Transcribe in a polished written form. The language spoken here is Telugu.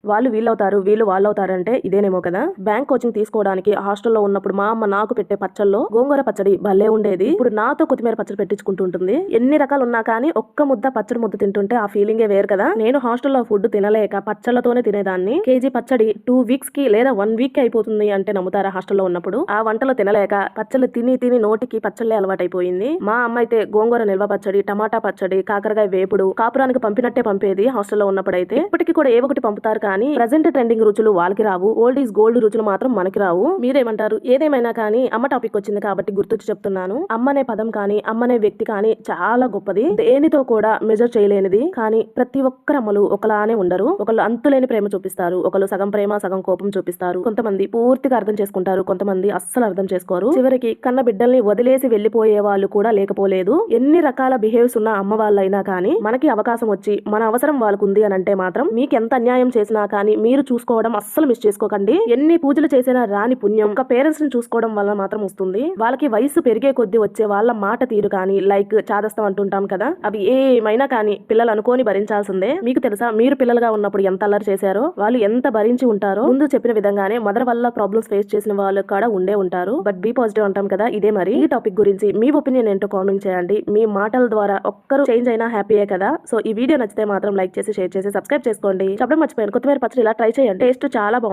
వాళ్ళు వీళ్ళవుతారు, వీళ్ళు వాళ్ళవుతారు అంటే ఇదేనేమో కదా. బ్యాంక్ కోచింగ్ తీసుకోవడానికి హాస్టల్లో ఉన్నప్పుడు మా అమ్మ నాకు పెట్టే పచ్చల్లో గోంగూర పచ్చడి భలే ఉండేది. ఇప్పుడు నాతో కొత్తిమీర పచ్చడి పెట్టించుకుంటుంటుంది. ఎన్ని రకాలు ఉన్నా కానీ ఒక్క ముద్ద పచ్చడి ముద్ద తింటుంటే ఆ ఫీలింగే వేరు కదా. నేను హాస్టల్లో ఫుడ్ తినలేక పచ్చళ్ళతోనే తినేదాన్ని. కేజీ పచ్చడి 2 వీక్స్ కి లేదా 1 వీక్ కి అయిపోతుంది అంటే నమ్ముతారా? హాస్టల్లో ఉన్నప్పుడు ఆ వంటలు తినలేక పచ్చళ్ళు తిని తిని నోటికి పచ్చళ్ళే అలవాటైపోయింది. మా అమ్మ అయితే గోంగూర నిల్వ పచ్చడి, టమాటా పచ్చడి, కాకరకాయ వేపుడు కాపురానికి పంపినట్టే పంపేది. హాస్టల్లో ఉన్నప్పుడైతే ఇప్పటికి కూడా ఏ ఒకటి పంపుతారు కానీ ప్రెజెంట్ ట్రెండింగ్ రుచులు వాళ్ళకి రావు. ఓల్డ్ ఈజ్ గోల్డ్ రుచులు మాత్రం మనకి రావు. మీరేమంటారు? ఏదేమైనా కానీ అమ్మ టాపిక్ వచ్చింది కాబట్టి గుర్తొచ్చి చెప్తున్నాను. అమ్మనే పదం కానీ అమ్మనే వ్యక్తి కానీ చాలా గొప్పది. దేనితో కూడా మెజర్ చేయలేనిది. కానీ ప్రతి ఒక్కరు అమ్మలు ఒకలానే ఉండరు. ఒకళ్ళు అంతులేని ప్రేమ చూపిస్తారు, ఒకళ్ళు సగం ప్రేమ సగం కోపం చూపిస్తారు. కొంతమంది పూర్తిగా అర్థం చేసుకుంటారు, కొంతమంది అస్సలు అర్థం చేసుకోరు. చివరికి కన్న బిడ్డల్ని వదిలేసి వెళ్లిపోయే వాళ్ళు కూడా లేకపోలేదు. ఎన్ని రకాల బిహేవ్స్ ఉన్న అమ్మ వాళ్ళైనా కానీ మనకి అవకాశం వచ్చి మన అవసరం వాళ్ళకు ఉంది అని అంటే మాత్రం మీకు ఎంత అన్యాయం చేసినా కానీ మీరు చూసుకోవడం అస్సలు మిస్ చేసుకోకండి. ఎన్ని పూజలు చేసినా రాని పుణ్యం ఒక పేరెంట్స్ ని చూసుకోవడం వల్ల మాత్రం వస్తుంది. వాళ్ళకి వయసు పెరిగే కొద్దీ వచ్చే వాళ్ళ మాట తీరు కానీ లైక్ చాదస్తం అంటుంటాం కదా, అవి ఏమైనా కానీ పిల్లలు అనుకోని భరించాల్సిందే. మీకు తెలుసా మీరు పిల్లలుగా ఉన్నప్పుడు ఎంత అల్లరి చేశారో, వాళ్ళు ఎంత భరించి ఉంటారో. ముందు చెప్పిన విధంగానే మదర్ వల్ల ప్రాబ్లమ్స్ ఫేస్ చేసిన వాళ్ళు కూడా ఉండే ఉంటారు. బట్ బీ పాజిటివ్ అంటాం కదా, ఇదే మరి. ఈ టాపిక్ గురించి మీ ఒపీనియన్ ఏంటో కామెంట్ చేయండి. మీ మాటల ద్వారా ఒక్కరు చేంజ్ అయినా హ్యాపీయే కదా. సో ఈ వీడియో నచ్చితే మాత్రం లైక్ చేసి షేర్ చేసి సబ్స్క్రైబ్ చేసుకోండి. చెప్పడం మర్చిపోయాను, కొత్తిమీర పచ్చడి ఇలా ట్రై చేయండి. టేస్ట్ చాలా బాగుంది.